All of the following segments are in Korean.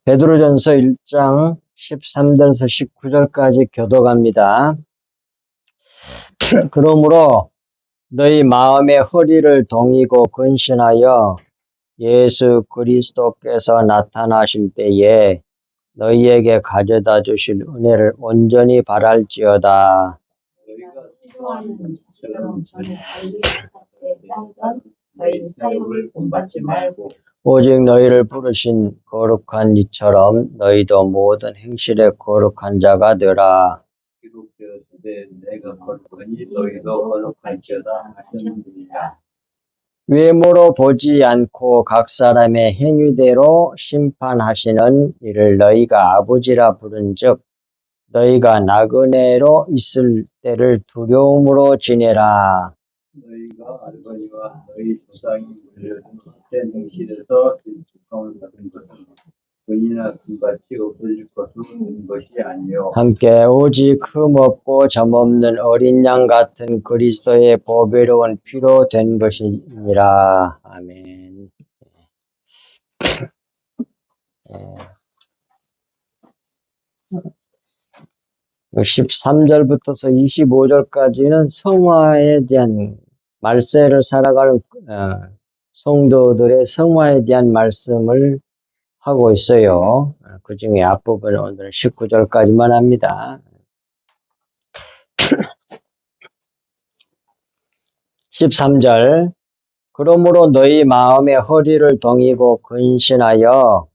베드로전서 1장 13절에서 19절까지 교독합니다. 그러므로 너희 마음의 허리를 동이고 근신하여 예수 그리스도께서 나타나실 때에 너희에게 가져다 주실 은혜를 온전히 바랄지어다. 너희가 수고하는 자처럼 전에 알리셨던 너희 사역을 본받지 말고 오직 너희를 부르신 거룩한 이처럼 너희도 모든 행실에 거룩한 자가 되라. 기록되었으되 내가 거룩하니 너희도 거룩할지어다 하셨느니라. 외모로 보지 않고 각 사람의 행위대로 심판하시는 이를 너희가 아버지라 부른즉 너희가 나그네로 있을 때를 두려움으로 지내라. 너희가 아버지와 너희 조상이 물려준 헛된 행실에서 일축함을 받은 것은 은이나 금같이 없어질 것으로 된 것이 아니요 함께 오직 흠 없고 점 없는 어린 양 같은 그리스도의 보배로운 피로 된 것이니라. 아멘. 13절부터서 25절까지는 성화에 대한 말세를 살아가는 성도들의 성화에 대한 말씀을 하고 있어요. 그 중에 앞부분은 오늘은 19절까지만 합니다. 13절 그러므로 너희 마음의 허리를 동이고 근신하여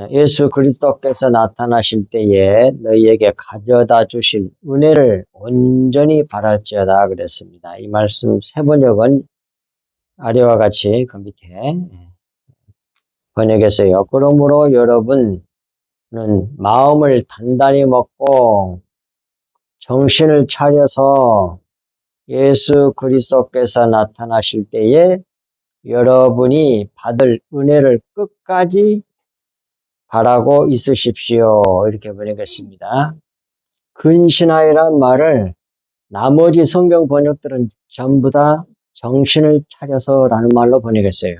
예수 그리스도께서 나타나실 때에 너희에게 가져다 주실 은혜를 온전히 바랄지어다 그랬습니다. 이 말씀 세 번역은 아래와 같이 그 밑에 번역했어요. 그러므로 여러분은 마음을 단단히 먹고 정신을 차려서 예수 그리스도께서 나타나실 때에 여러분이 받을 은혜를 끝까지 바라고 있으십시오. 이렇게 번역했습니다. 근신하여란 말을 나머지 성경 번역들은 전부 다 정신을 차려서라는 말로 번역했어요.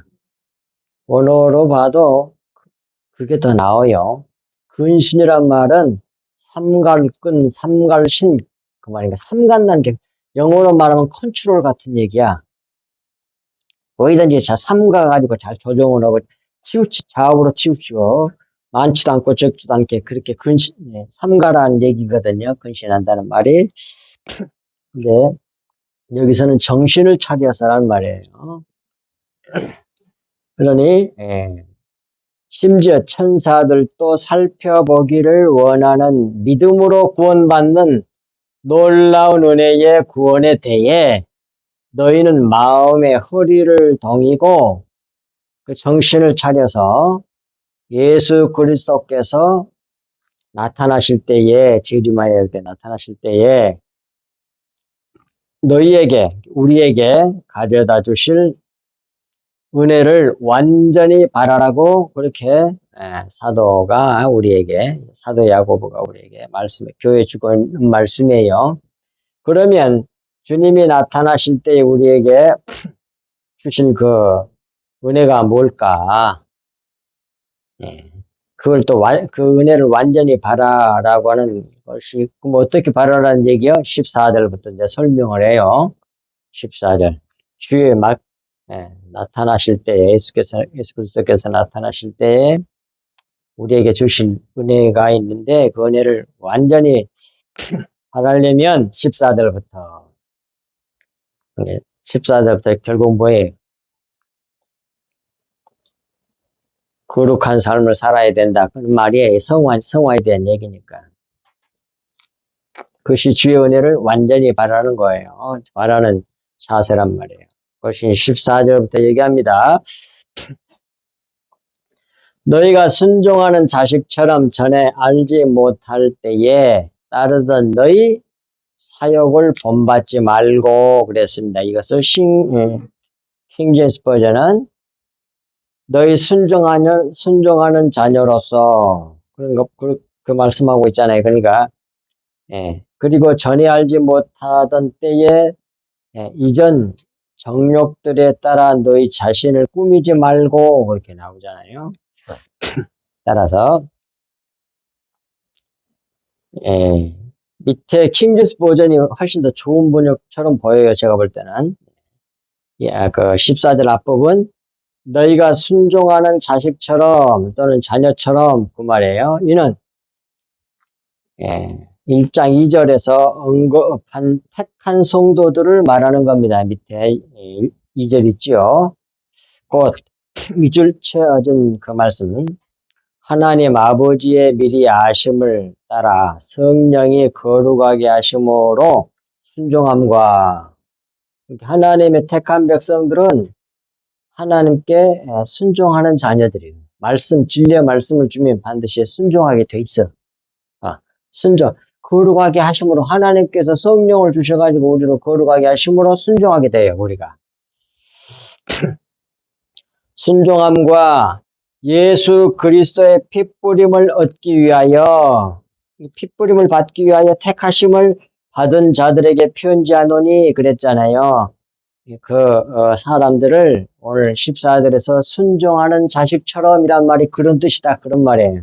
원어로 봐도 그게 더 나아요. 근신이란 말은 삼갈근, 삼갈신 그 말인가 삼간다는 게 영어로 말하면 컨트롤 같은 얘기야. 어디든지 잘 삼가가지고 잘 조정을 하고 좌우로 치우치고 많지도 않고 적지도 않게 그렇게 삼가라는 얘기거든요. 근신한다는 말이. 근데 여기서는 정신을 차려서라는 말이에요. 그러니 심지어 천사들도 살펴보기를 원하는 믿음으로 구원받는 놀라운 은혜의 구원에 대해 너희는 마음의 허리를 동이고 그 정신을 차려서 예수 그리스도께서 나타나실 때에 재림하여 이렇게 나타나실 때에 너희에게 우리에게 가져다 주실 은혜를 완전히 바라라고 그렇게 사도가 우리에게 사도 야고보가 우리에게 교회 주고 있는 말씀이에요. 그러면 주님이 나타나실 때 우리에게 주신 그 은혜가 뭘까? 그걸 또 그 은혜를 완전히 바라라고 하는 것이 그럼 어떻게 바라라는 얘기요? 14절부터 이제 설명을 해요. 14절 주의 나타나실 때 예수 그리스도께서 나타나실 때 우리에게 주신 은혜가 있는데 그 은혜를 완전히 바라려면 14절부터 결국 뭐예요? 거룩한 삶을 살아야 된다. 그런 말이에요. 성화에 대한 얘기니까. 그것이 주의 은혜를 완전히 바라는 거예요. 바라는 자세란 말이에요. 그것이 14절부터 얘기합니다. 너희가 순종하는 자식처럼 전에 알지 못할 때에 따르던 너희 사역을 본받지 말고 그랬습니다. 이것을 킹제임스 버전은 너희 순종하는 자녀로서 그 말씀하고 있잖아요. 그러니까 그리고 전에 알지 못하던 때에 이전 정욕들에 따라 너희 자신을 꾸미지 말고 그렇게 나오잖아요. 따라서 밑에 킹제스 버전이 훨씬 더 좋은 번역처럼 보여요. 제가 볼 때는. 그 14절 앞부분 너희가 순종하는 자식처럼 또는 자녀처럼 그 말이에요. 이는 1장 2절에서 언급한 택한 성도들을 말하는 겁니다. 밑에 2절 있죠. 곧 밑줄 채워진 그 말씀. 하나님 아버지의 미리 아심을 따라 성령이 거룩하게 하심으로 순종함과 하나님의 택한 백성들은 하나님께 순종하는 자녀들이에요. 진리의 말씀을 주면 반드시 순종하게 돼 있어. 순종. 거룩하게 하심으로 하나님께서 성령을 주셔가지고 우리로 거룩하게 하심으로 순종하게 돼요, 우리가. 순종함과 예수 그리스도의 핏부림을 얻기 위하여, 핏부림을 받기 위하여 택하심을 받은 자들에게 편지하노니 그랬잖아요. 사람들을 오늘 14절에서 순종하는 자식처럼이란 말이 그런 뜻이다. 그런 말이에요.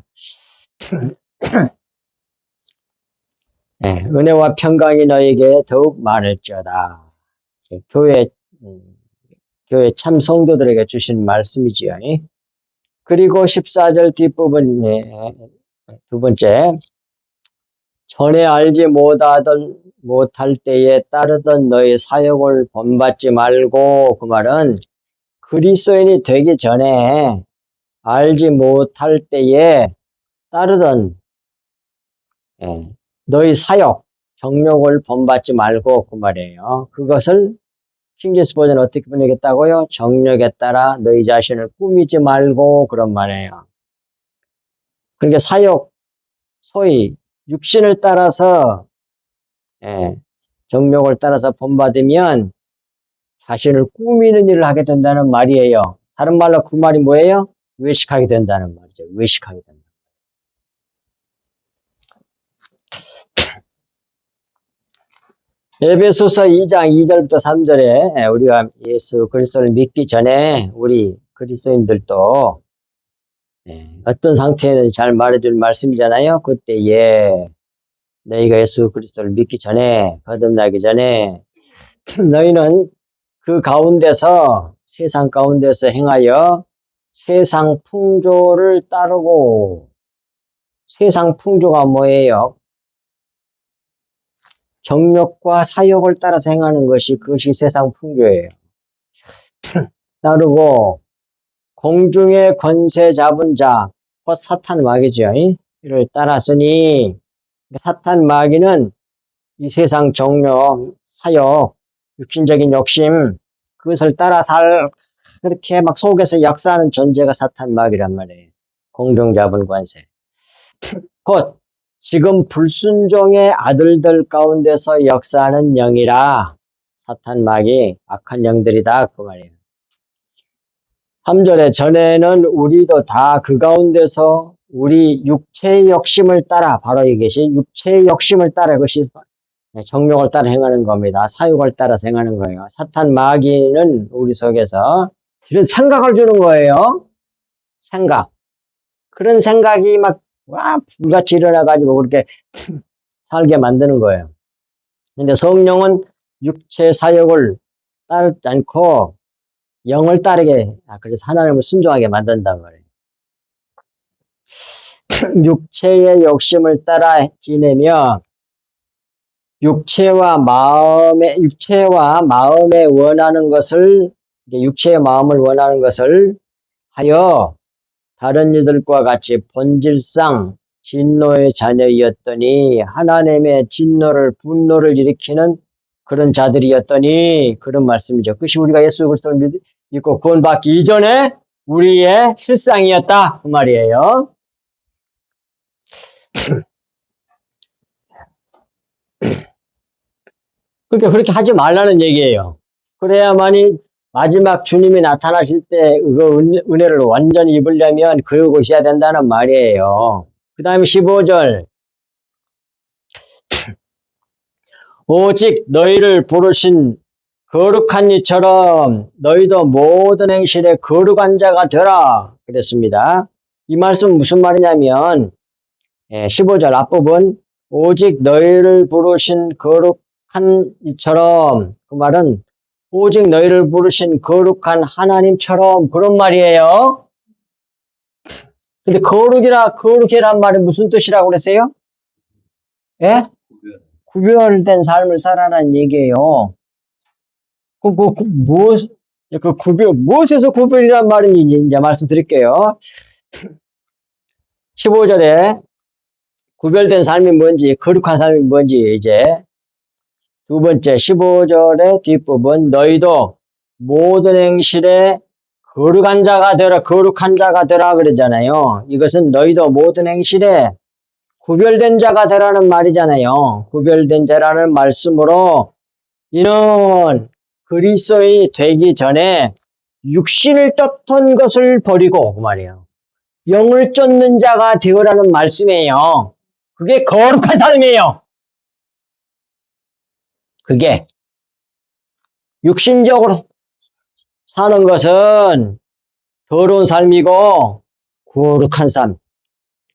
은혜와 평강이 너에게 더욱 많을지어다. 교회 참 성도들에게 주신 말씀이지요. 그리고 14절 뒷부분에 두 번째, 전에 알지 못할 때에 따르던 너의 사역을 본받지 말고, 그 말은 그리스도인이 되기 전에 알지 못할 때에 따르던 너의 사역, 정욕을 본받지 말고 그 말이에요. 그것을 킹제스 버전은 어떻게 번역했다고요? 정욕에 따라 너희 자신을 꾸미지 말고 그런 말이에요. 그러니까 사역, 소위 육신을 따라서 정욕을 따라서 본받으면 자신을 꾸미는 일을 하게 된다는 말이에요. 다른 말로 그 말이 뭐예요? 외식하게 된다는 말이죠. 외식하게 된다. 에베소서 2장 2절부터 3절에 우리가 예수 그리스도를 믿기 전에 우리 그리스도인들도 어떤 상태에는 잘 말해줄 말씀이잖아요. 그때에 너희가 예수 그리스도를 믿기 전에, 거듭나기 전에 너희는 그 가운데서, 세상 가운데서 행하여 세상 풍조를 따르고, 세상 풍조가 뭐예요? 정욕과 사욕을 따라서 행하는 그것이 세상 풍조예요. 따르고 공중의 권세 잡은 자, 곧 사탄 마귀죠. 이를 따랐으니 사탄 마귀는 이 세상 정욕, 사욕, 육신적인 욕심, 그것을 따라 그렇게 막 속에서 역사하는 존재가 사탄 마귀란 말이에요. 공중 잡은 권세. 곧 지금 불순종의 아들들 가운데서 역사하는 영이라, 사탄 마귀 악한 영들이다 그 말이에요. 3절에 전에는 우리도 다 그 가운데서 우리 육체의 욕심을 따라, 바로 이것이 육체의 욕심을 따라, 그것이 정욕을 따라 행하는 겁니다. 사욕을 따라서 행하는 거예요. 사탄 마귀는 우리 속에서 이런 생각을 주는 거예요. 생각. 그런 생각이 막 불같이 일어나가지고 그렇게 살게 만드는 거예요. 근데 성령은 육체 사욕을 따르지 않고 영을 따르게, 그래서 하나님을 순종하게 만든단 말이에요. 육체의 욕심을 따라 지내며 육체와 마음에 원하는 것을, 육체의 마음을 원하는 것을 하여 다른 이들과 같이 본질상 진노의 자녀이었더니, 하나님의 분노를 일으키는 그런 자들이었더니, 그런 말씀이죠. 그것이 우리가 예수 그리스도를 믿고 구원받기 이전에 우리의 실상이었다 그 말이에요. 그러니까 그렇게 하지 말라는 얘기예요. 그래야만이 마지막 주님이 나타나실 때 그 은혜를 완전히 입으려면 그러고 있어야 된다는 말이에요. 그 다음에 15절. 오직 너희를 부르신 거룩한 이처럼 너희도 모든 행실에 거룩한 자가 되라 그랬습니다. 이 말씀은 무슨 말이냐면 15절 앞부분 오직 너희를 부르신 거룩한 이처럼 그 말은 오직 너희를 부르신 거룩한 하나님처럼 그런 말이에요. 근데 거룩이란 말이 무슨 뜻이라고 그랬어요? 예? 구별된 삶을 살아라는 얘기예요. 무엇에서 구별이란 말인지 이제 말씀드릴게요. 15절에 구별된 삶이 뭔지, 거룩한 삶이 뭔지 이제 두 번째 15절의 뒷부분 너희도 모든 행실에 거룩한 자가 되라 그러잖아요. 이것은 너희도 모든 행실에 구별된 자가 되라는 말이잖아요. 구별된 자라는 말씀으로 이는 그리스도인이 되기 전에 육신을 쫓던 것을 버리고 그 말이에요. 영을 쫓는 자가 되어라는 말씀이에요. 그게 거룩한 삶이에요. 그게 육신적으로 사는 것은 더러운 삶이고 거룩한 삶.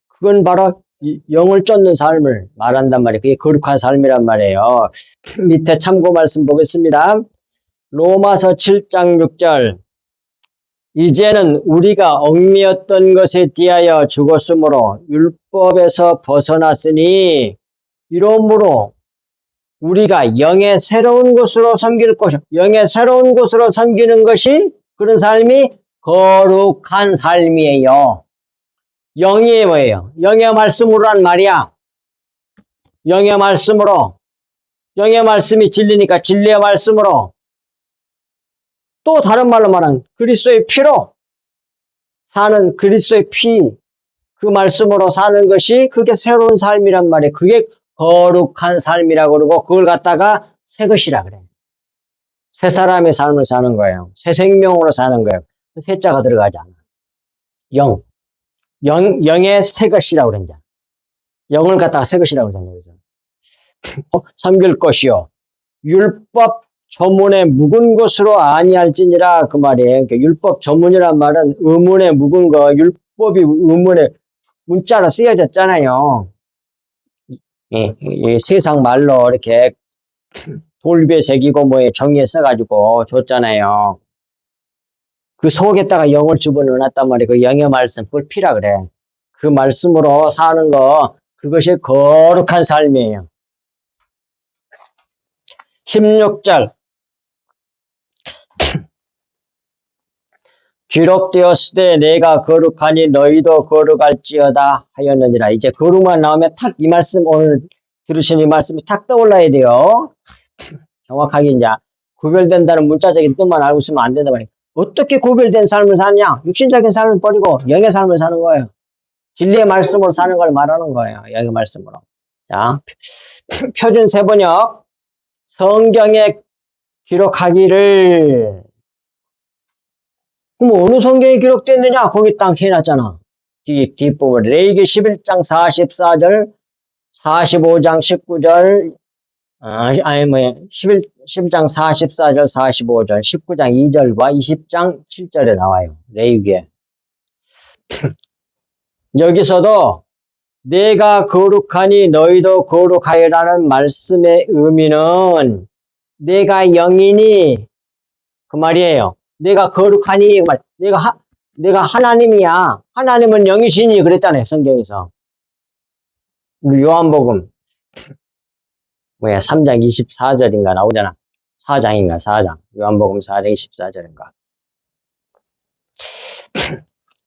그건 바로 영을 쫓는 삶을 말한단 말이에요. 그게 거룩한 삶이란 말이에요. 밑에 참고 말씀 보겠습니다. 로마서 7장 6절 이제는 우리가 얽매였던 것에 대하여 죽었으므로 율법에서 벗어났으니 이러므로 우리가 영의 새로운 곳으로 섬길 것이요. 영의 새로운 곳으로 섬기는 것이 그런 삶이 거룩한 삶이에요. 영이 뭐예요? 영의 말씀으로란 말이야. 영의 말씀으로. 영의 말씀이 진리니까 진리의 말씀으로. 또 다른 말로 말하면 그리스도의 피로 사는 그리스도의 피, 그 말씀으로 사는 것이 그게 새로운 삶이란 말이에요. 그게 거룩한 삶이라고 그러고 그걸 갖다가 새 것이라 그래요. 새 사람의 삶을 사는 거예요. 새 생명으로 사는 거예요. 새 자가 들어가지 않아. 영의 새 것이라고 그랬냐. 영을 갖다가 새 것이라고 그랬냐. 여기서. 섬길 것이요. 율법 조문에 묵은 것으로 아니할지니라 그 말이에요. 그러니까 율법 조문이란 말은 의문에 묵은 거, 율법이 의문에 문자로 쓰여졌잖아요. 이 세상 말로 이렇게 돌배 새기고 뭐에 종이에 써가지고 줬잖아요. 그 속에다가 영을 집어넣어놨단 말이에요. 그 영의 말씀, 그걸 피라 그래. 그 말씀으로 사는 거, 그것이 거룩한 삶이에요. 16절 기록되었으되 내가 거룩하니 너희도 거룩할지어다 하였느니라. 이제 거룩만 나오면 탁 이 말씀 오늘 들으신 이 말씀이 탁 떠올라야 돼요. 정확하게 이제 구별된다는 문자적인 뜻만 알고 있으면 안 된다 말이에요. 어떻게 구별된 삶을 사느냐? 육신적인 삶을 버리고 영의 삶을 사는 거예요. 진리의 말씀으로 사는 걸 말하는 거예요. 영의 말씀으로. 자, 표준 세번역 성경에 기록하기를 그럼 어느 성경에 기록됐느냐? 거기 딱 해놨잖아. 뒷부분 레위기 11장 44절 45장 19절 11장 44절 45절 19장 2절과 20장 7절에 나와요. 레위기에. 여기서도 내가 거룩하니 너희도 거룩하여라는 말씀의 의미는 내가 영이니 그 말이에요. 내가 거룩하니 그 말. 내가 하나님이야. 하나님은 영이시니 그랬잖아요. 성경에서. 요한복음 3장 24절인가 나오잖아. 4장인가 4장. 요한복음 4장 24절인가.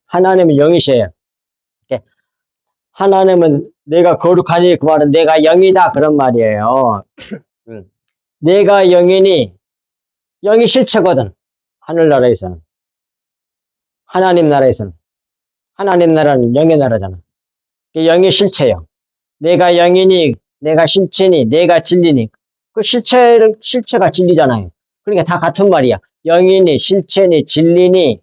하나님은 영이셔요. 하나님은 내가 거룩하니 그 말은 내가 영이다 그런 말이에요. 내가 영이니 영이 실체거든. 하늘나라에서는. 하나님 나라에서는. 하나님 나라는 영의 나라잖아. 영이 실체예요. 내가 영이니 내가 실체니 내가 진리니 그 실체가 진리잖아요. 그러니까 다 같은 말이야. 영이니 실체니 진리니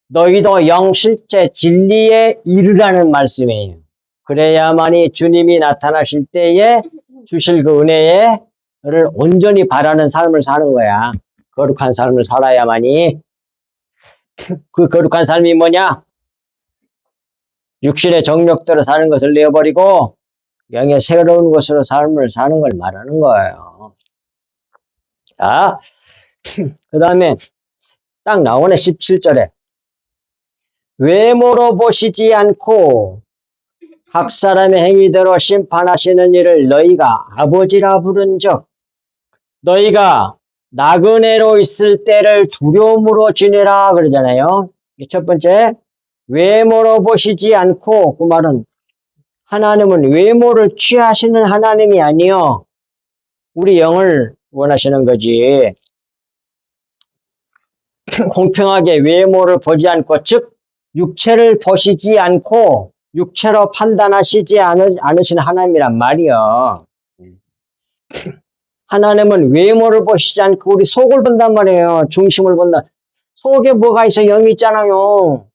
너희도 영 실체 진리에 이르라는 말씀이에요. 그래야만이 주님이 나타나실 때에 주실 그 은혜를 온전히 바라는 삶을 사는 거야. 거룩한 삶을 살아야만이. 그 거룩한 삶이 뭐냐? 육신의 정욕대로 사는 것을 내어버리고 영의 새로운 것으로 삶을 사는 걸 말하는 거예요. 자, 그 다음에 딱 나오네. 17절에 외모로 보시지 않고 각 사람의 행위대로 심판하시는 이를 너희가 아버지라 부른즉 너희가 나그네로 있을 때를 두려움으로 지내라 그러잖아요. 첫 번째, 외모로 보시지 않고, 그 말은 하나님은 외모를 취하시는 하나님이 아니요, 우리 영을 원하시는 거지. 공평하게 외모를 보지 않고, 즉 육체를 보시지 않고 육체로 판단하시지 않으신 하나님이란 말이요. 하나님은 외모를 보시지 않고 우리 속을 본단 말이에요. 중심을 본다. 속에 뭐가 있어? 영이 있잖아요.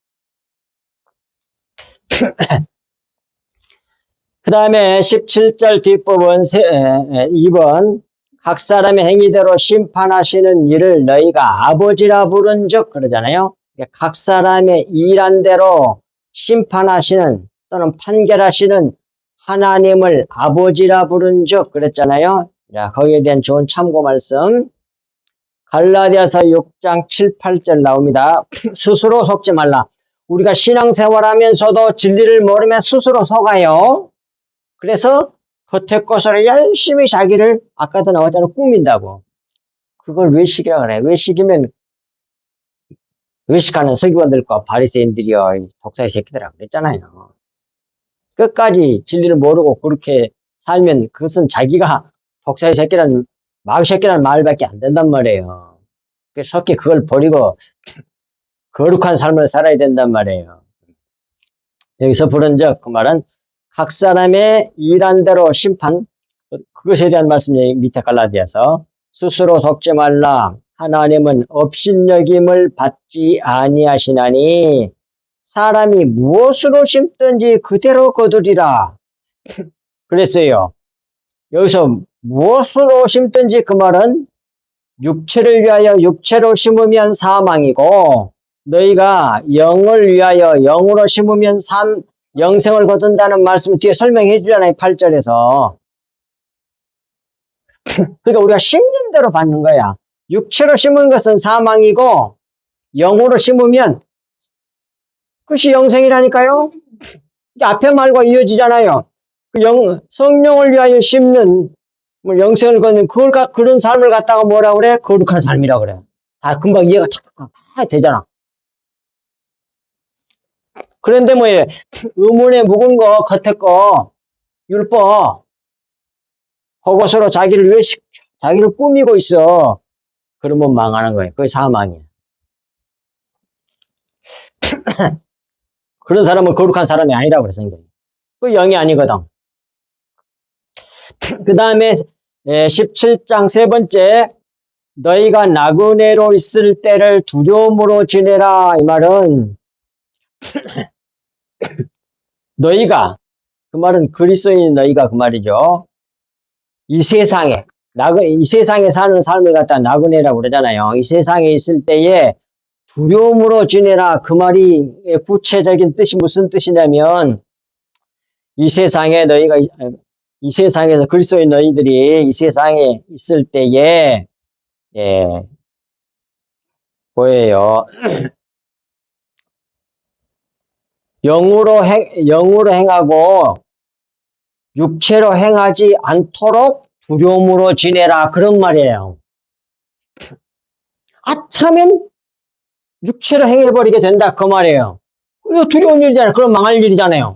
그 다음에 17절 뒷부분 2번 각 사람의 행위대로 심판하시는 일을 너희가 아버지라 부른즉 그러잖아요. 각 사람의 일한 대로 심판하시는 또는 판결하시는 하나님을 아버지라 부른즉 그랬잖아요. 자, 거기에 대한 좋은 참고 말씀 갈라디아서 6장 7, 8절 나옵니다. 스스로 속지 말라. 우리가 신앙생활하면서도 진리를 모르면 스스로 속아요. 그래서 겉에 것으로 열심히 자기를 아까도 나왔잖아 꾸민다고. 그걸 외식이라 그래. 외식이면 외식하는 서기관들과 바리새인들이요 독사의 새끼들이라고 그랬잖아요. 끝까지 진리를 모르고 그렇게 살면 그것은 자기가 독사의 새끼란 마귀 새끼라는 말밖에 안 된단 말이에요. 그래서 속히 그걸 버리고 거룩한 삶을 살아야 된단 말이에요. 여기서 부른즉 그 말은 각 사람의 일한 대로 심판, 그것에 대한 말씀이 밑에 갈라디아서 스스로 속지 말라. 하나님은 업신여김을 받지 아니하시나니 사람이 무엇으로 심든지 그대로 거두리라. 그랬어요. 여기서 무엇으로 심든지 그 말은 육체를 위하여 육체로 심으면 사망이고 너희가 영을 위하여 영으로 심으면 영생을 거둔다는 말씀을 뒤에 설명해 주잖아요. 8절에서. 그러니까 우리가 심는 대로 받는 거야. 육체로 심은 것은 사망이고 영으로 심으면 그것이 영생이라니까요. 이게 앞에 말과 이어지잖아요. 성령을 위하여 심는 영생을 거두는 그런 삶을 갖다가 뭐라 그래? 거룩한 삶이라고 그래. 다 금방 이해가 다 되잖아. 그런데 뭐예요? 의문에 묵은 거, 겉에 거, 율법, 그것으로 자기를 꾸미고 있어. 그러면 망하는 거예요. 그게 사망이에요. 그런 사람은 거룩한 사람이 아니라고 그래서 그 영이 아니거든. 그 다음에 17장 세 번째 너희가 나그네로 있을 때를 두려움으로 지내라. 이 말은 너희가 그 말은 그리스도인 너희가 그 말이죠. 이 세상에 사는 삶을 갖다 나그네라고 그러잖아요. 이 세상에 있을 때에 두려움으로 지내라. 그 말이 구체적인 뜻이 무슨 뜻이냐면 이 세상에서 그리스도인 너희들이 이 세상에 있을 때에 뭐예요? 영으로 행하고 육체로 행하지 않도록 두려움으로 지내라. 그런 말이에요. 아차면 육체로 행해버리게 된다. 그 말이에요. 이거 두려운 일이잖아요. 그럼 망할 일이잖아요.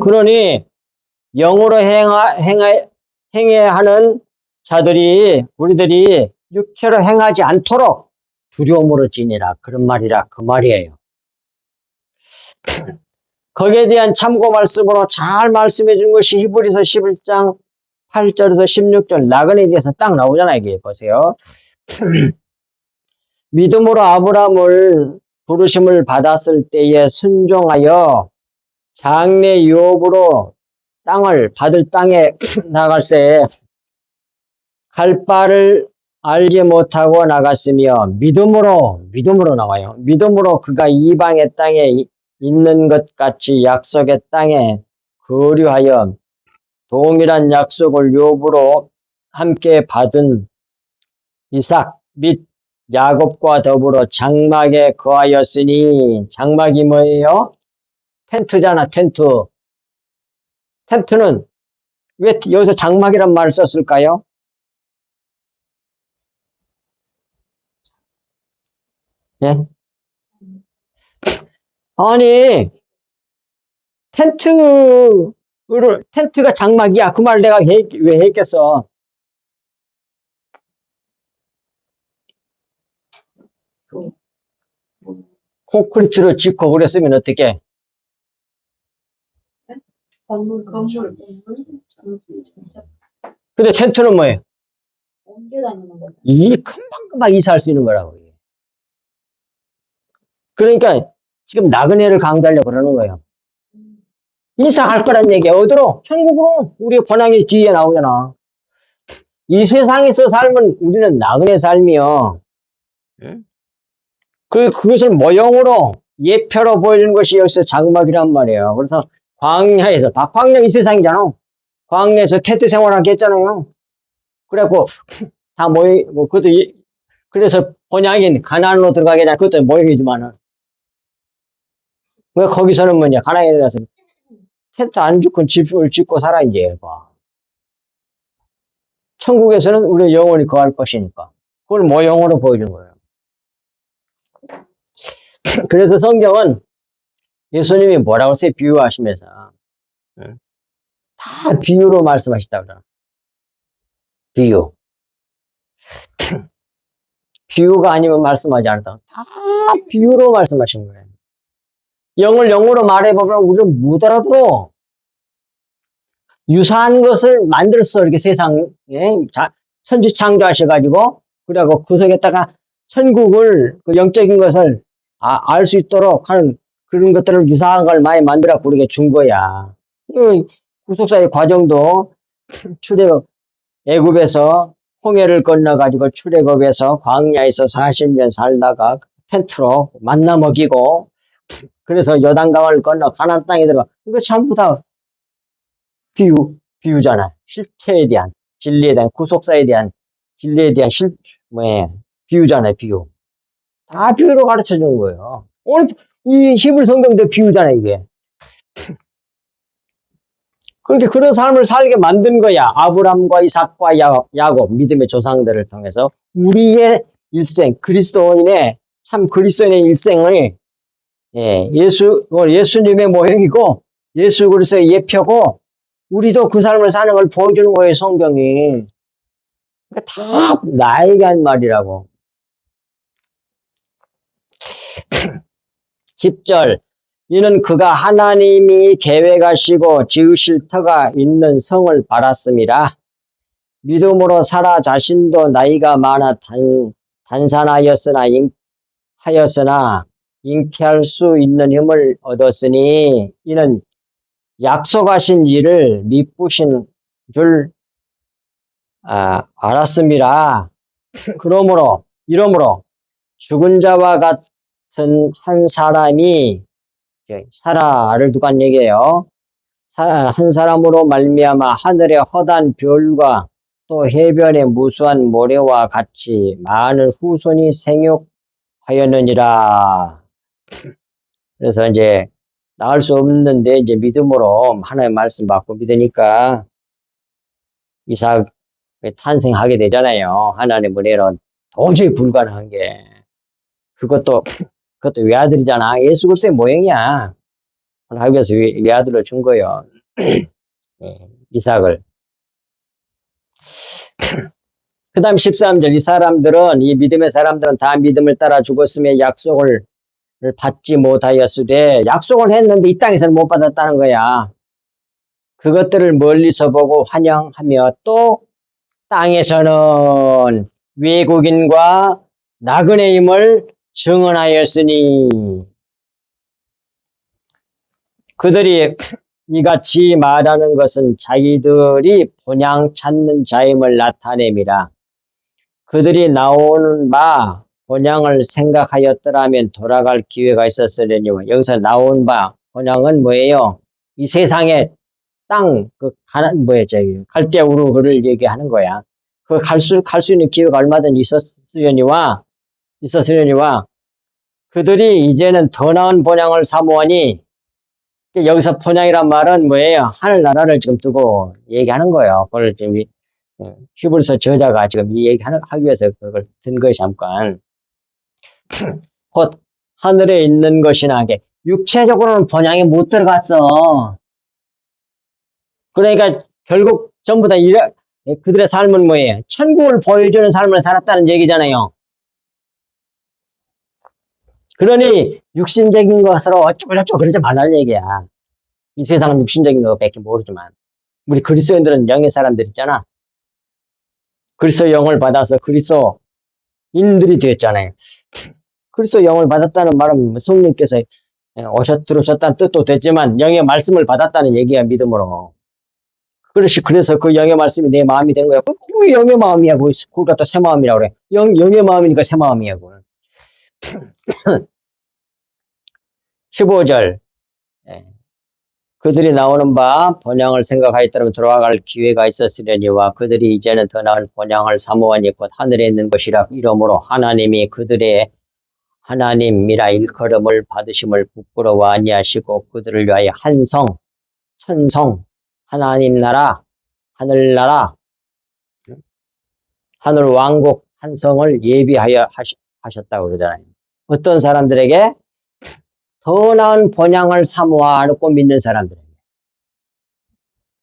그러니 영으로 행해야 하는 자들이 우리들이 육체로 행하지 않도록 두려움으로 지내라. 그런 말이라 그 말이에요. 거기에 대한 참고 말씀으로 잘 말씀해 준 것이 히브리서 11장 8절에서 16절 나그네에 대해서 딱 나오잖아요. 이게 보세요. 믿음으로 아브라함을 부르심을 받았을 때에 순종하여 장래 유업으로 받을 땅에 나갈새 갈 바를 알지 못하고 나갔으며 믿음으로 나와요. 믿음으로 그가 이방의 땅에 있는 것 같이 약속의 땅에 거류하여 동일한 약속을 욥으로 함께 받은 이삭 및 야곱과 더불어 장막에 거하였으니 장막이 뭐예요? 텐트잖아, 텐트. 텐트는 왜 여기서 장막이란 말을 썼을까요? 예? 아니, 텐트가 장막이야. 그 말 내가 왜 했겠어? 콘크리트로 짓고 그랬으면 어떻게? 건물 근데 텐트는 뭐예요? 옮겨 다니는 거죠. 이 금방금방 이사할 수 있는 거라고. 그러니까 지금 나그네를 강조하려고 그러는 거예요. 이사할 거란 얘기야. 어디로? 천국으로. 우리 번왕의 뒤에 나오잖아. 이 세상에서 삶은 우리는 나그네 삶이요. 그것을 모형으로 예표로 보여주는 것이 여기서 장막이란 말이에요. 그래서 광야에서, 광야 이 세상이잖아. 광야에서 텐트 생활하게 했잖아요. 그래갖고 다 그것도 그래서 번향인 가나안으로 들어가게 되잖아. 그것도 모형이지만은. 왜 거기서는 뭐냐? 가나안에 들어가서 텐트 안 짓고 집을 짓고 살아, 이제. 봐. 천국에서는 우리 영원히 거할 것이니까. 그걸 모형으로 보여준 거예요. 그래서 성경은 예수님이 뭐라고 했어요? 비유하시면서. 다 비유로 말씀하시다 그러나. 비유. 비유가 아니면 말씀하지 않았다. 다 비유로 말씀하신 거예요. 영을 영으로 말해보면 우리는 못 알아들어. 유사한 것을 만들었어. 이렇게 세상에. 천지 창조하셔가지고. 그래갖고 그 속에다가 천국을, 그 영적인 것을 알 수 있도록 하는 그런 것들을 유사한 걸 많이 만들어갖고 우리에게 준 거야. 구속사의 과정도 애굽에서 홍해를 건너가지고 출애굽에서 광야에서 40년 살다가 텐트로 만나 먹이고, 그래서 요단강을 건너 가나안 땅에 들어가. 이거 전부 다 비유잖아. 실체에 대한, 진리에 대한, 구속사에 대한, 진리에 대한 비유잖아요, 비유. 다 비유로 가르쳐 주는 거예요. 오늘 이 히브리 성경도 비유잖아, 이게. 그렇게 그런 삶을 살게 만든 거야. 아브람과 이삭과 야곱, 믿음의 조상들을 통해서 우리의 일생, 참 그리스도인의 일생을, 예수님의 모형이고, 예수 그리스도의 예표고, 우리도 그 삶을 사는 걸 보여주는 거예요, 성경이. 그러니까 다 나에게 한 말이라고. 10절. 이는 그가 하나님이 계획하시고 지으실 터가 있는 성을 바랐음이라. 믿음으로 사라 자신도 나이가 많아 단산하였으나 잉태할 수 있는 힘을 얻었으니 이는 약속하신 일을 미쁘신 줄 알았음이라. 이러므로 죽은 자와 같은 한 사람이, 사라를 누가 한 얘기예요. 한 사람으로 말미암아 하늘의 허다한 별과 또 해변의 무수한 모래와 같이 많은 후손이 생육하였느니라. 그래서 이제 나을 수 없는데 이제 믿음으로 하나님의 말씀 받고 믿으니까 이삭 탄생하게 되잖아요. 하나님의 은혜로 도저히 불가능한 게. 그것도 외아들이잖아. 예수 그리스도의 모형이야. 하나님께서 외아들을 준 거예요. 이삭을. 그 다음 13절. 이 믿음의 사람들은 다 믿음을 따라 죽었으며 약속을 받지 못하였으되, 약속을 했는데 이 땅에서는 못 받았다는 거야. 그것들을 멀리서 보고 환영하며 또 땅에서는 외국인과 나그네임을 증언하였으니, 그들이 이같이 말하는 것은 자기들이 본향 찾는 자임을 나타냄이라. 그들이 나오는 바 본향을 생각하였더라면 돌아갈 기회가 있었으려니와 여기서 나온 바 본향은 뭐예요? 이 세상에 땅, 갈대우루 그를 얘기하는 거야. 그 갈 수 있는 기회가 얼마든지 있었으려니와 그들이 이제는 더 나은 본향을 사모하니 여기서 본향이란 말은 뭐예요? 하늘나라를 지금 두고 얘기하는 거예요. 그걸 지금 히브리서 저자가 지금 이 하기 위해서 그걸 든 거예요, 잠깐. 곧 하늘에 있는 것이나 게 육체적으로는 본향에 못 들어갔어. 그러니까 결국 전부 다 그들의 삶은 뭐예요? 천국을 보여주는 삶을 살았다는 얘기잖아요. 그러니 육신적인 것으로 어쩌고저쩌고 그러지 말라는 얘기야. 이 세상은 육신적인 것밖에 모르지만 우리 그리스도인들은 영의 사람들 있잖아. 그리스도 영을 받아서 그리스도인들이 되었잖아요. 그리스도 영을 받았다는 말은 성령께서 들어오셨다는 뜻도 됐지만 영의 말씀을 받았다는 얘기야, 믿음으로. 그래서 그 영의 말씀이 내 마음이 된 거야. 그 영의 마음이야. 그걸 갖다 새 마음이라고 그래. 영의 마음이니까 새 마음이야. 그걸. 15절. 그들이 나오는 바 본향을 생각하였더라면 돌아갈 기회가 있었으려니와 그들이 이제는 더 나은 본향을 사모하니 곧 하늘에 있는 것이라 이러므로 하나님이 그들의 하나님이라 일컬음을 받으심을 부끄러워 아니하시고 그들을 위하여 천성, 하나님 나라, 하늘나라, 하늘 왕국 한 성을 예비하여 하셨다고 그러잖아요. 어떤 사람들에게? 더 나은 본향을 사모하고 믿는 사람들에게.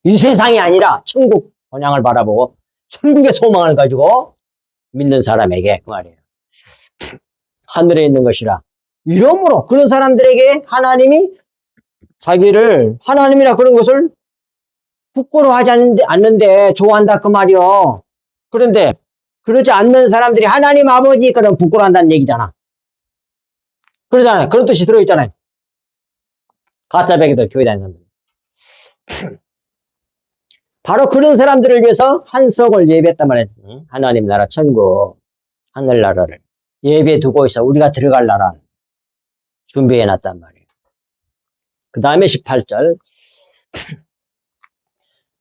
이 세상이 아니라 천국 본향을 바라보고 천국의 소망을 가지고 믿는 사람에게 그 말이에요. 하늘에 있는 것이라. 이러므로 그런 사람들에게 하나님이 자기를 하나님이라 그런 것을 부끄러워하지 않는데 좋아한다 그 말이요. 그런데 그러지 않는 사람들이 하나님 아버지 그런 부끄러워한다는 얘기잖아. 그러잖아요. 그런 뜻이 들어있잖아요. 가짜 배기들 교회 다니는 사람들. 바로 그런 사람들을 위해서 한 성을 예배했단 말이에요. 하나님 나라 천국 하늘나라를 예배에 두고 있어. 우리가 들어갈 나라 준비해놨단 말이에요. 그 다음에 18절.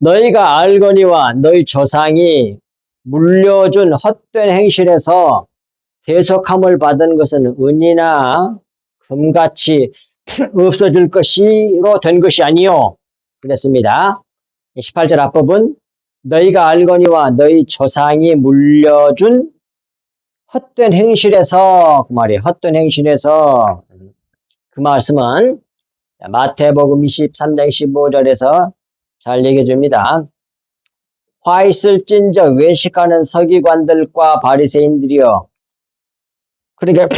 너희가 알거니와 너희 조상이 물려준 헛된 행실에서 대속함을 받은 것은 은이나 금같이 없어질 것이로 된 것이 아니요. 그랬습니다. 18절 앞부분. 너희가 알거니와 너희 조상이 물려준 헛된 행실에서 그 말이에요. 헛된 행실에서 그 말씀은 마태복음 23장 15절에서 잘 얘기해 줍니다. 화 있을진저 외식하는 서기관들과 바리새인들이여. 그러니까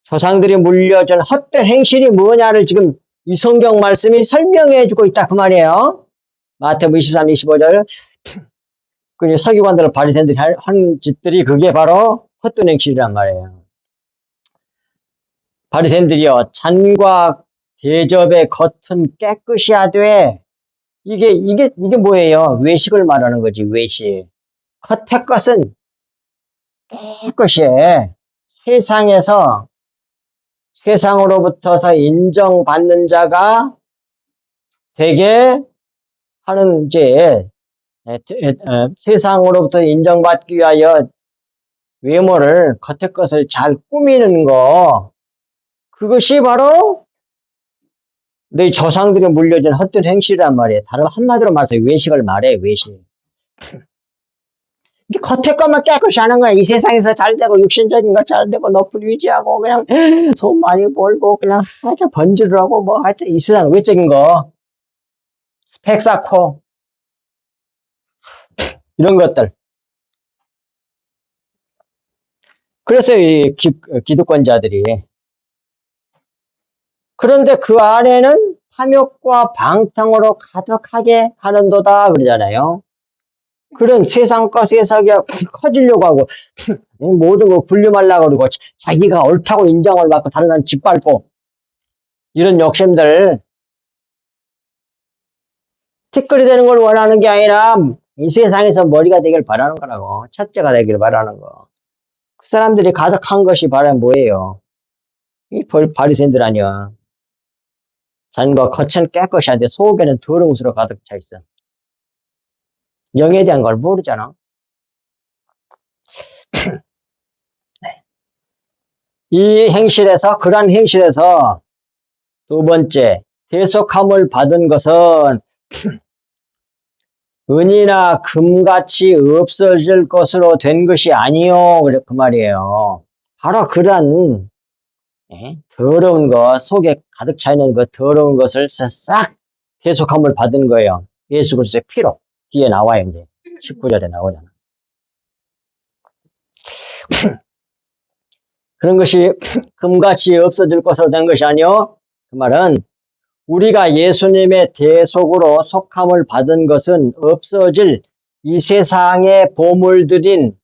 조상들이 물려준 헛된 행실이 뭐냐를 지금 이 성경 말씀이 설명해 주고 있다 그 말이에요. 마태복음 23, 25절. 그 서기관들 바리새인들이 한 짓들이 그게 바로 헛된 행실이란 말이에요. 바리새인들이여 잔과 대접의 겉은 깨끗이 하되 이게 뭐예요? 외식을 말하는 거지, 외식. 겉의 것은 깨끗이 해. 세상으로부터서 인정받는 자가 되게 하는 세상으로부터 인정받기 위하여 외모를, 겉의 것을 잘 꾸미는 거. 그것이 바로 너희 조상들이 물려준 헛된 행실이란 말이에요. 다른 한마디로 말해서 외식을 말해, 외식. 이게 겉에 것만 깨끗이 하는 거야. 이 세상에서 잘 되고, 육신적인 거 잘 되고, 높은 위지하고, 그냥 돈 많이 벌고, 그냥 하여튼 번지를 하고, 뭐 하여튼 이 세상 외적인 거. 스펙 쌓고, 이런 것들. 그래서 이 기득권자들이. 그런데 그 안에는 탐욕과 방탕으로 가득하게 하는도다 그러잖아요. 그런 세상 것에서 커지려고 하고 모든 거 군림하려고 그러고 자기가 옳다고 인정을 받고 다른 사람 짓밟고 이런 욕심들 티끌이 되는 걸 원하는 게 아니라 이 세상에서 머리가 되길 바라는 거라고. 첫째가 되길 바라는 거. 그 사람들이 가득한 것이 바로 뭐예요? 이 바리새인들 아니야. 잔과 겉은 깨끗이 한데 속에는 더러운 것으로 가득 차 있어. 영에 대한 걸 모르잖아. 그러한 행실에서 두 번째, 대속함을 받은 것은 은이나 금같이 없어질 것으로 된 것이 아니요. 그 말이에요. 바로 그러한 더러운 것, 속에 가득 차 있는 그 더러운 것을 싹 대속함을 받은 거예요. 예수 그리스도의 피로. 뒤에 나와요, 이제. 19절에 나오잖아. 그런 것이 금같이 없어질 것으로 된 것이 아니요. 그 말은 우리가 예수님의 대속으로 속함을 받은 것은 없어질 이 세상의 보물들인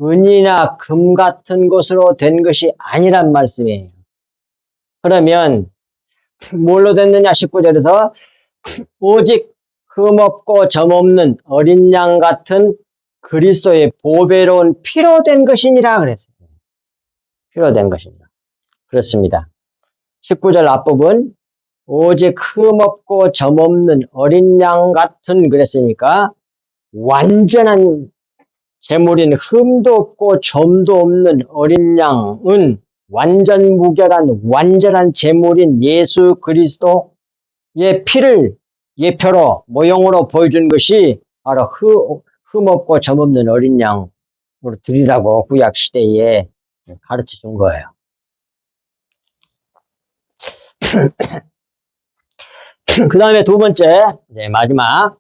은이나 금 같은 것으로 된 것이 아니란 말씀이에요. 그러면 뭘로 됐느냐? 19절에서 오직 흠없고 점없는 어린 양 같은 그리스도의 보배로운 피로 된 것이니라 그랬어요. 피로 된 것이니라. 그렇습니다. 19절 앞부분 오직 흠없고 점없는 어린 양 같은 그랬으니까 완전한 제물인 흠도 없고 점도 없는 어린 양은 완전 무결한 완전한 제물인 예수 그리스도의 피를 예표로 모형으로 보여준 것이 바로 흠없고 점없는 어린 양으로 드리라고 구약 시대에 가르쳐 준 거예요. 그 다음에 두 번째, 마지막.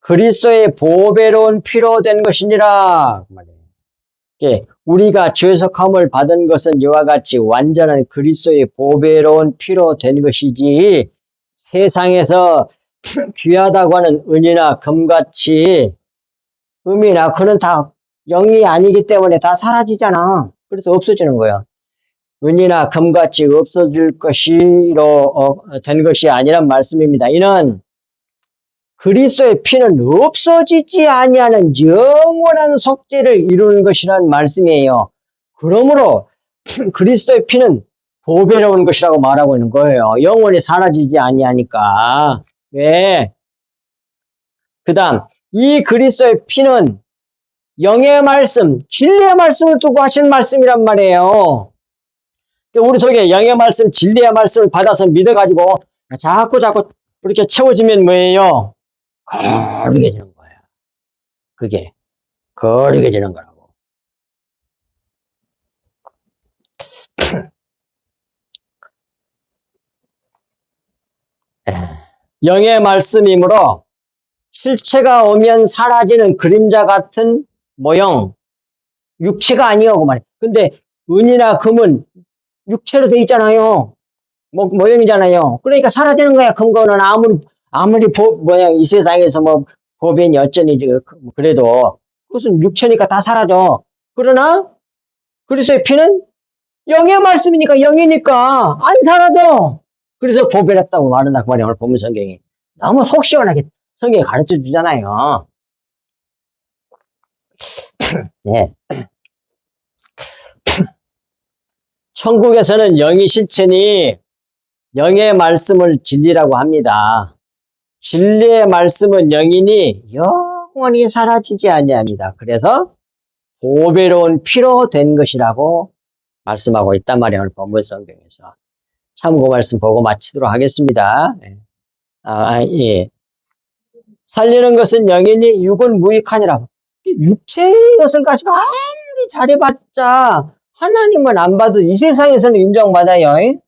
그리스도의 보배로운 피로 된 것이니라. 우리가 죄속함을 받은 것은 이와 같이 완전한 그리스도의 보배로운 피로 된 것이지 세상에서 귀하다고 하는 은이나 금같이 음이나 그는 다 영이 아니기 때문에 다 사라지잖아. 그래서 없어지는 거야. 은이나 금같이 없어질 것이로 된 것이 아니란 말씀입니다. 이는 그리스도의 피는 없어지지 아니하는 영원한 속죄를 이루는 것이라는 말씀이에요. 그러므로 그리스도의 피는 보배로운 것이라고 말하고 있는 거예요. 영원히 사라지지 아니하니까. 왜? 그 다음 이 그리스도의 피는 영의 말씀, 진리의 말씀을 두고 하신 말씀이란 말이에요. 우리 속에 영의 말씀, 진리의 말씀을 받아서 믿어가지고 자꾸 이렇게 채워지면 뭐예요? 거룩해지는 거야. 그게 거룩해지는 거라고. 영의 말씀이므로 실체가 오면 사라지는 그림자 같은 모형, 육체가 아니요 그 말이에요. 근데 은이나 금은 육체로 돼 있잖아요. 모형이잖아요. 그러니까 사라지는 거야. 금거는 아무리 이 세상에서 보배니 어쩌니 그래도 그것은 육체니까 다 사라져. 그러나 그리스도의 피는 영의 말씀이니까 영이니까 안 사라져. 그래서 보배롭다고 말한다 그 말이야. 오늘 본문 성경이 너무 속 시원하게 성경이 가르쳐 주잖아요. 네. 천국에서는 영이 실체니 영의 말씀을 진리라고 합니다. 진리의 말씀은 영이니 영원히 사라지지 아니합니다. 그래서 보배로운 피로 된 것이라고 말씀하고 있단 말이에요. 오늘 본문 성경에서. 참고 말씀 보고 마치도록 하겠습니다. 예. 살리는 것은 영이니 육은 무익하니라. 육체의 것을 가지고 아무리 잘해봤자 하나님은 안 봐도 이 세상에서는 인정받아요.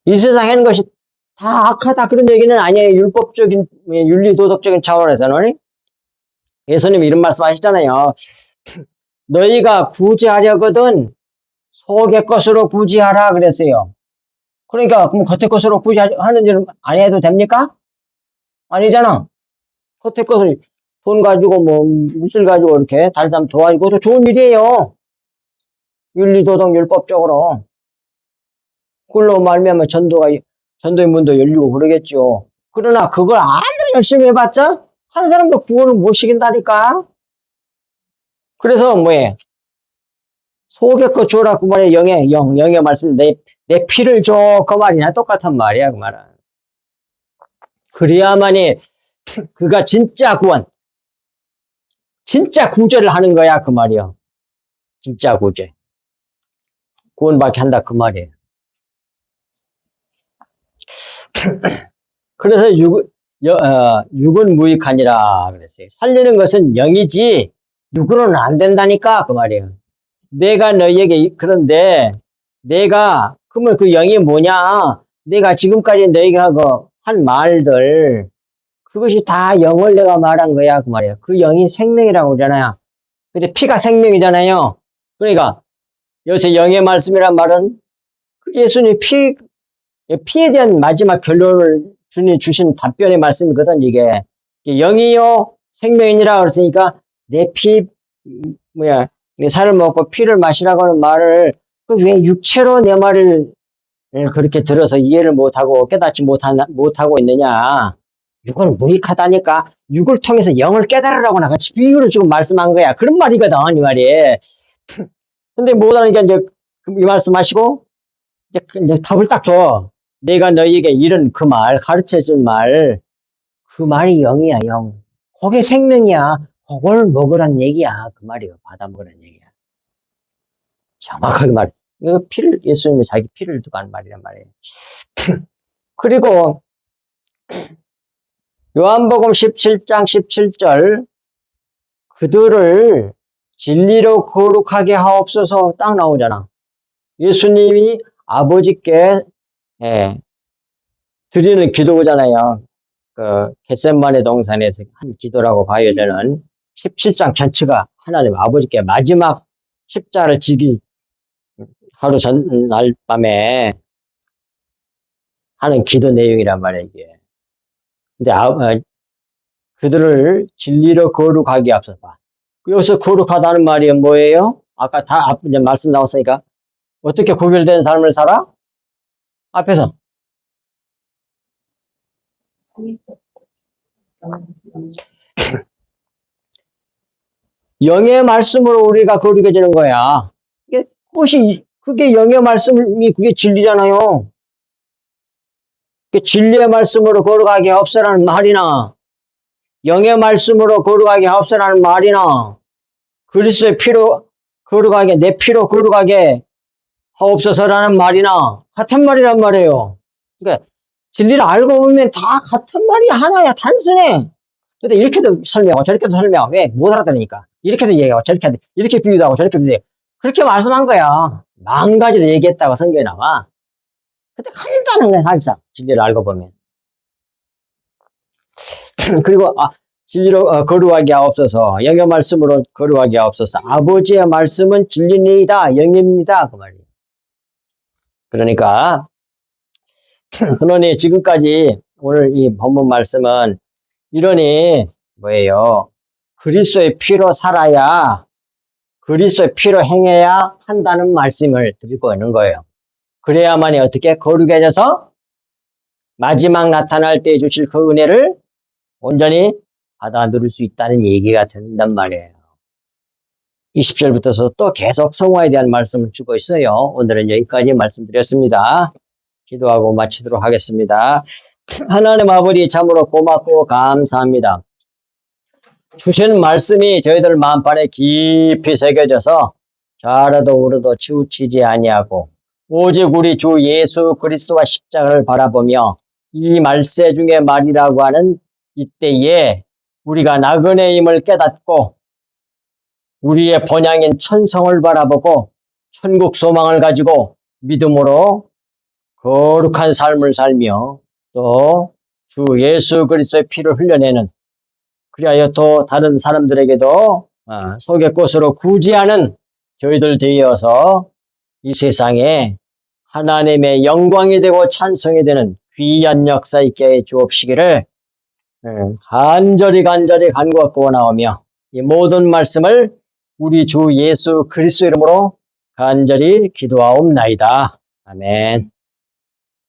이 세상에 하는 것이 다 악하다 그런 얘기는 아니에요. 율법적인 윤리도덕적인 차원에서는. 예수님이 이런 말씀 하시잖아요. 너희가 구제하려거든 속의 것으로 구제하라 그랬어요. 그러니까 그럼 겉의 것으로 구제하는 일은 안 해도 됩니까? 아니잖아. 겉의 것을 돈 가지고 물질 가지고 이렇게 다른 사람 도와주고 그것도 좋은 일이에요. 윤리도덕 율법적으로. 그걸로 말미암아 전도의 문도 열리고 그러겠죠. 그러나 그걸 아무리 열심히 해봤자 한 사람도 구원을 못 시킨다니까. 그래서 뭐예요? 속에 거 줘라 그 말이에요. 영의 말씀 내 피를 줘 그 말이나 똑같은 말이야 그 말은. 그래야만이 그가 진짜 구원, 진짜 구제를 하는 거야 그 말이요. 진짜 구제, 구원받게 한다 그 말이에요. 그래서 육은 무익하니라 그랬어요. 살리는 것은 영이지 육으로는 안 된다니까 그 말이에요. 내가 너희에게 그런데 내가 그러면 그 영이 뭐냐? 내가 지금까지 너희에게 하고 한 말들 그것이 다 영을 내가 말한 거야 그 말이에요. 그 영이 생명이라고 그러잖아요. 근데 피가 생명이잖아요. 그러니까 여기서 영의 말씀이란 말은 그 예수님 피에 대한 마지막 결론을 주신 답변의 말씀이거든 이게. 영이요 생명이니라 그랬으니까 내 피 내 살을 먹고 피를 마시라고 하는 말을 왜 육체로 내 말을 그렇게 들어서 이해를 못하고 깨닫지 못하고 있느냐. 육은 무익하다니까. 육을 통해서 영을 깨달으라고 나 같이 비유를 주고 말씀한 거야. 그런 말이거든 이 말이. 근데 못하니까 이제 이 말씀하시고 이제 답을 딱 줘. 내가 너희에게 이런 그 말, 가르쳐줄 말, 그 말이 영이야, 영. 그게 생명이야. 그걸 먹으란 얘기야. 그 말이요. 받아 먹으란 얘기야. 정확하게 말해. 이거 예수님이 자기 피를 두고 하는 말이란 말이에요. 그리고, 요한복음 17장 17절, 그들을 진리로 거룩하게 하옵소서 딱 나오잖아. 예수님이 아버지께 드리는 기도잖아요. 그 겟세마네 동산에서 한 기도라고 봐요. 저는 17장 전체가 하나님 아버지께 마지막 십자를 지기 하루 전날 밤에 하는 기도 내용이란 말이에요. 이게. 근데 그들을 진리로 거룩하게 앞서서 여기서 거룩하다는 말이 뭐예요? 아까 다 이제 말씀 나왔으니까 어떻게 구별된 삶을 살아? 앞에서 영의 말씀으로 우리가 거룩해지는 거야. 그게 영의 말씀이 그게 진리잖아요. 진리의 말씀으로 거룩하게 하옵소서라는 말이나 영의 말씀으로 거룩하게 하옵소서라는 말이나 그리스도의 피로 거룩하게 내 피로 거룩하게 하옵소서라는 말이나 같은 말이란 말이에요. 그러니까 진리를 알고 보면 다 같은 말이 하나야. 단순해. 근데 이렇게도 설명하고 저렇게도 설명하고 왜? 못 알아들으니까. 이렇게도 얘기하고 저렇게 이렇게 비유도 하고 저렇게 비유도 하고 그렇게 말씀한 거야. 10,000가지도 얘기했다고 성경에 나와. 근데 간단한 거야 사실상 진리를 알고 보면. 그리고 진리로 거룩하게 하옵소서. 영의 말씀으로 거룩하게 하옵소서. 아버지의 말씀은 진리니이다. 영입니다. 그 말이에요. 그러니까 그러니 지금까지 오늘 이 본문 말씀은 이러니 뭐예요? 그리스도의 피로 살아야 그리스도의 피로 행해야 한다는 말씀을 드리고 있는 거예요. 그래야만이 어떻게 거룩해져서 마지막 나타날 때 주실 그 은혜를 온전히 받아 누릴 수 있다는 얘기가 된단 말이에요. 20절부터서 또 계속 성화에 대한 말씀을 주고 있어요. 오늘은 여기까지 말씀드렸습니다. 기도하고 마치도록 하겠습니다. 하나님 아버지 참으로 고맙고 감사합니다. 주신 말씀이 저희들 마음판에 깊이 새겨져서 좌로도 우로도 치우치지 아니하고 오직 우리 주 예수 그리스도와 십자가를 바라보며 이 말세 중의 말이라고 하는 이때에 우리가 나그네의 힘을 깨닫고 우리의 본향인 천성을 바라보고 천국 소망을 가지고 믿음으로 거룩한 삶을 살며 또 주 예수 그리스도의 피를 흘려내는 그리하여 또 다른 사람들에게도 속의 꽃으로 구제하는 저희들 되어서 이 세상에 하나님의 영광이 되고 찬송이 되는 귀한 역사 있게 해 주옵시기를 간절히 간구하고 원하오며 이 모든 말씀을 우리 주 예수 그리스도 이름으로 간절히 기도하옵나이다. 아멘.